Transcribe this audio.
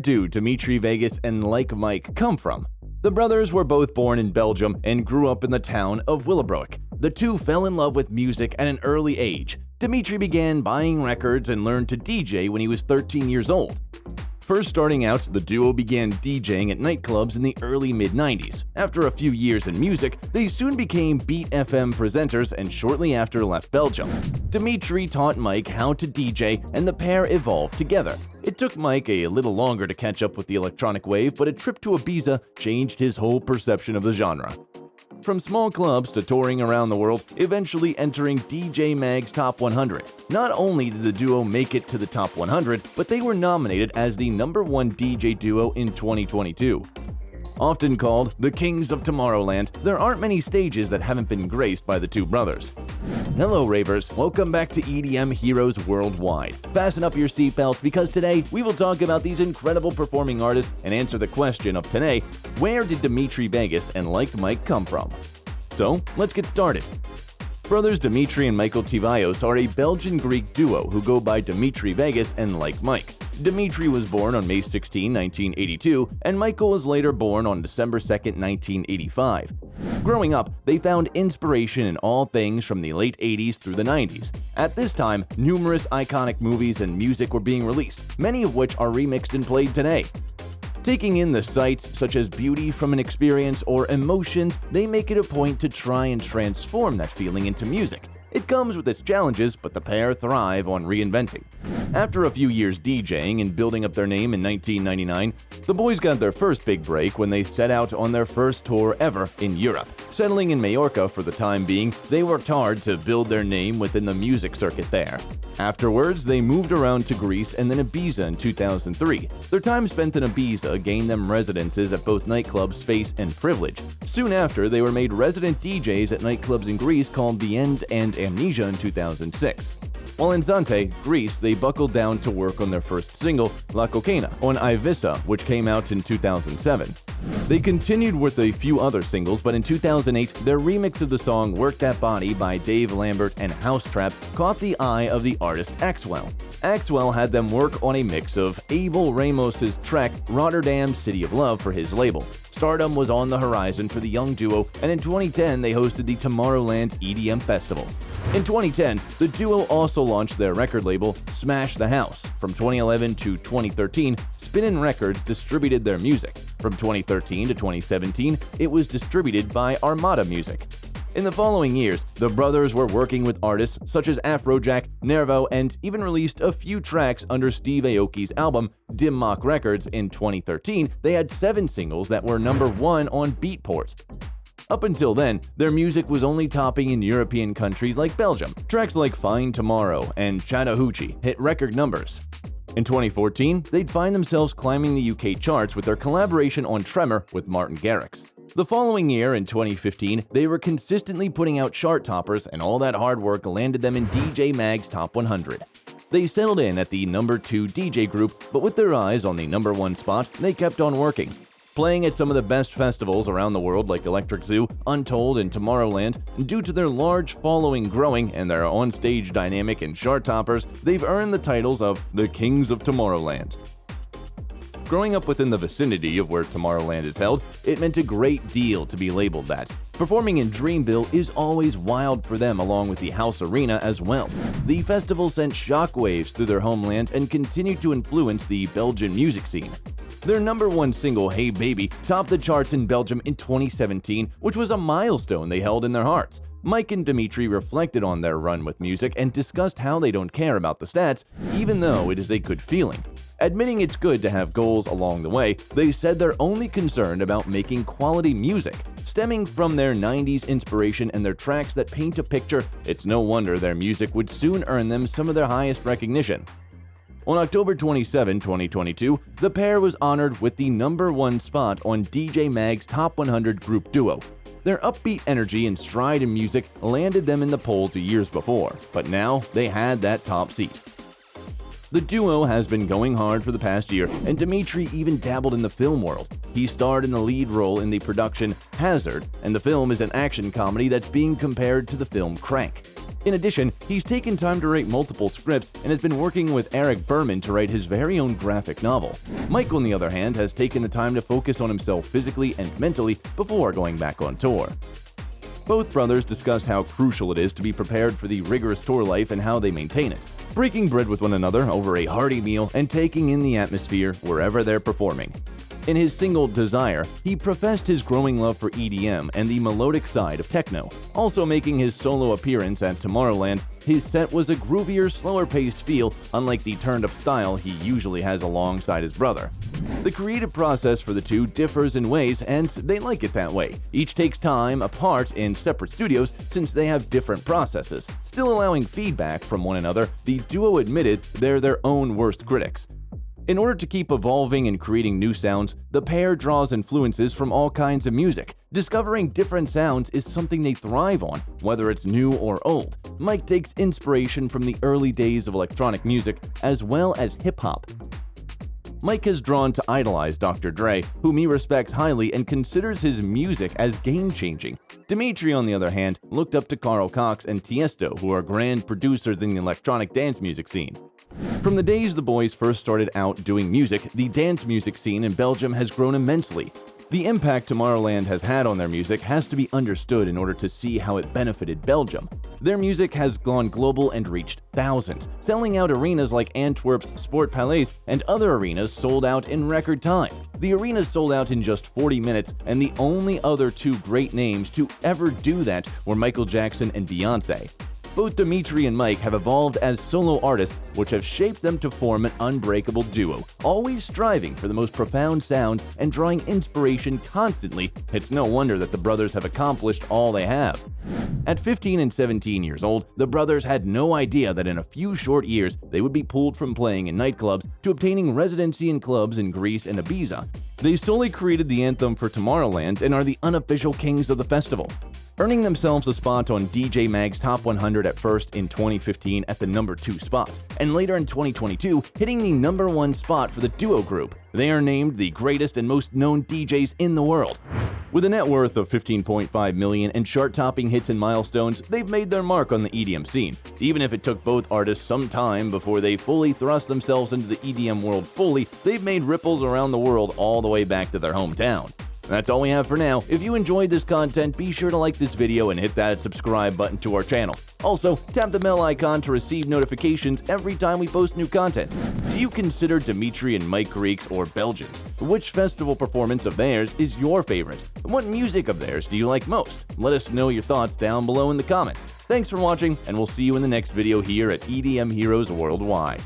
do Dimitri Vegas and Like Mike come from? The brothers were both born in Belgium and grew up in the town of Willebroek. The two fell in love with music at an early age. Dimitri began buying records and learned to DJ when he was 13 years old. First starting out, the duo began DJing at nightclubs in the early mid-90s. After a few years in music, they soon became Beat FM presenters and shortly after left Belgium. Dimitri taught Mike how to DJ and the pair evolved together. It took Mike a little longer to catch up with the electronic wave, but a trip to Ibiza changed his whole perception of the genre. From small clubs to touring around the world, eventually entering DJ Mag's Top 100. Not only did the duo make it to the Top 100, but they were nominated as the #1 DJ duo in 2022. Often called the Kings of Tomorrowland, there aren't many stages that haven't been graced by the two brothers. Hello ravers, welcome back to EDM Heroes Worldwide. Fasten up your seatbelts because today we will talk about these incredible performing artists and answer the question of today, where did Dimitri Vegas and Like Mike come from? So, let's get started. Brothers Dimitri and Michael Tivayos are a Belgian-Greek duo who go by Dimitri Vegas and Like Mike. Dimitri was born on May 16, 1982, and Michael was later born on December 2, 1985. Growing up, they found inspiration in all things from the late 80s through the 90s. At this time, numerous iconic movies and music were being released, many of which are remixed and played today. Taking in the sights such as beauty from an experience or emotions, they make it a point to try and transform that feeling into music. It comes with its challenges, but the pair thrive on reinventing. After a few years DJing and building up their name in 1999, the boys got their first big break when they set out on their first tour ever in Europe. Settling in Majorca for the time being, they worked hard to build their name within the music circuit there. Afterwards, they moved around to Greece and then Ibiza in 2003. Their time spent in Ibiza gained them residences at both nightclubs Space and Privilege. Soon after, they were made resident DJs at nightclubs in Greece called The End and Amnesia in 2006. While in Zante, Greece, they buckled down to work on their first single, La Cocaina, on Ibiza, which came out in 2007. They continued with a few other singles, but in 2008, their remix of the song Work That Body by Dave Lambert and House Trap caught the eye of the artist Axwell. Axwell had them work on a mix of Abel Ramos's track Rotterdam City of Love for his label. Stardom was on the horizon for the young duo, and in 2010 they hosted the Tomorrowland EDM Festival. In 2010, the duo also launched their record label, Smash the House. From 2011 to 2013, Spinnin' Records distributed their music. From 2013 to 2017, it was distributed by Armada Music. In the following years, the brothers were working with artists such as Afrojack, Nervo, and even released a few tracks under Steve Aoki's album, Dim Mak Records. In 2013, they had 7 singles that were #1 on Beatport. Up until then, their music was only topping in European countries like Belgium. Tracks like Fine Tomorrow and Chattahoochee hit record numbers. In 2014, they'd find themselves climbing the UK charts with their collaboration on Tremor with Martin Garrix. The following year, in 2015, they were consistently putting out chart toppers, and all that hard work landed them in DJ Mag's Top 100. They settled in at the #2 DJ group, but with their eyes on the #1 spot, they kept on working. Playing at some of the best festivals around the world like Electric Zoo, Untold, and Tomorrowland, due to their large following growing and their on-stage dynamic and chart toppers, they've earned the titles of the Kings of Tomorrowland. Growing up within the vicinity of where Tomorrowland is held, it meant a great deal to be labeled that. Performing in Dreamville is always wild for them, along with the House Arena as well. The festival sent shockwaves through their homeland and continued to influence the Belgian music scene. Their #1 single, Hey Baby, topped the charts in Belgium in 2017, which was a milestone they held in their hearts. Mike and Dimitri reflected on their run with music and discussed how they don't care about the stats, even though it is a good feeling. Admitting it's good to have goals along the way, they said they're only concerned about making quality music. Stemming from their 90s inspiration and their tracks that paint a picture, it's no wonder their music would soon earn them some of their highest recognition. On October 27, 2022, the pair was honored with the #1 spot on DJ Mag's Top 100 Group Duo. Their upbeat energy and stride in music landed them in the polls years before, but now they had that top seat. The duo has been going hard for the past year, and Dimitri even dabbled in the film world. He starred in the lead role in the production Hazard, and the film is an action comedy that's being compared to the film Crank. In addition, he's taken time to write multiple scripts and has been working with Eric Berman to write his very own graphic novel. Mike, on the other hand, has taken the time to focus on himself physically and mentally before going back on tour. Both brothers discuss how crucial it is to be prepared for the rigorous tour life and how they maintain it, breaking bread with one another over a hearty meal and taking in the atmosphere wherever they're performing. In his single Desire, he professed his growing love for EDM and the melodic side of techno. Also making his solo appearance at Tomorrowland, his set was a groovier, slower-paced feel, unlike the turned-up style he usually has alongside his brother. The creative process for the two differs in ways, and they like it that way. Each takes time apart in separate studios since they have different processes. Still allowing feedback from one another, the duo admitted they're their own worst critics. In order to keep evolving and creating new sounds, the pair draws influences from all kinds of music. Discovering different sounds is something they thrive on, whether it's new or old. Mike takes inspiration from the early days of electronic music as well as hip-hop. Mike has drawn to idolize Dr. Dre, whom he respects highly and considers his music as game-changing. Dimitri, on the other hand, looked up to Carl Cox and Tiesto, who are grand producers in the electronic dance music scene. From the days the boys first started out doing music, the dance music scene in Belgium has grown immensely. The impact Tomorrowland has had on their music has to be understood in order to see how it benefited Belgium. Their music has gone global and reached thousands, selling out arenas like Antwerp's Sport Palais, and other arenas sold out in record time. The arenas sold out in just 40 minutes, and the only other two great names to ever do that were Michael Jackson and Beyoncé. Both Dimitri and Mike have evolved as solo artists, which have shaped them to form an unbreakable duo, always striving for the most profound sounds and drawing inspiration constantly. It's no wonder that the brothers have accomplished all they have. At 15 and 17 years old, the brothers had no idea that in a few short years they would be pulled from playing in nightclubs to obtaining residency in clubs in Greece and Ibiza. They solely created the anthem for Tomorrowland and are the unofficial kings of the festival, earning themselves a spot on DJ Mag's Top 100 at first in 2015 at the number 2 spot, and later in 2022 hitting the number 1 spot for the duo group. They are named the greatest and most known DJs in the world. With a net worth of $15.5 million and chart-topping hits and milestones, they've made their mark on the EDM scene, even if it took both artists some time before they fully thrust themselves into the EDM world fully. They've made ripples around the world all the way back to their hometown. That's all we have for now. If you enjoyed this content, be sure to like this video and hit that subscribe button to our channel. Also, tap the bell icon to receive notifications every time we post new content. Do you consider Dimitri and Mike Greeks or Belgians? Which festival performance of theirs is your favorite? What music of theirs do you like most? Let us know your thoughts down below in the comments. Thanks for watching, and we'll see you in the next video here at EDM Heroes Worldwide.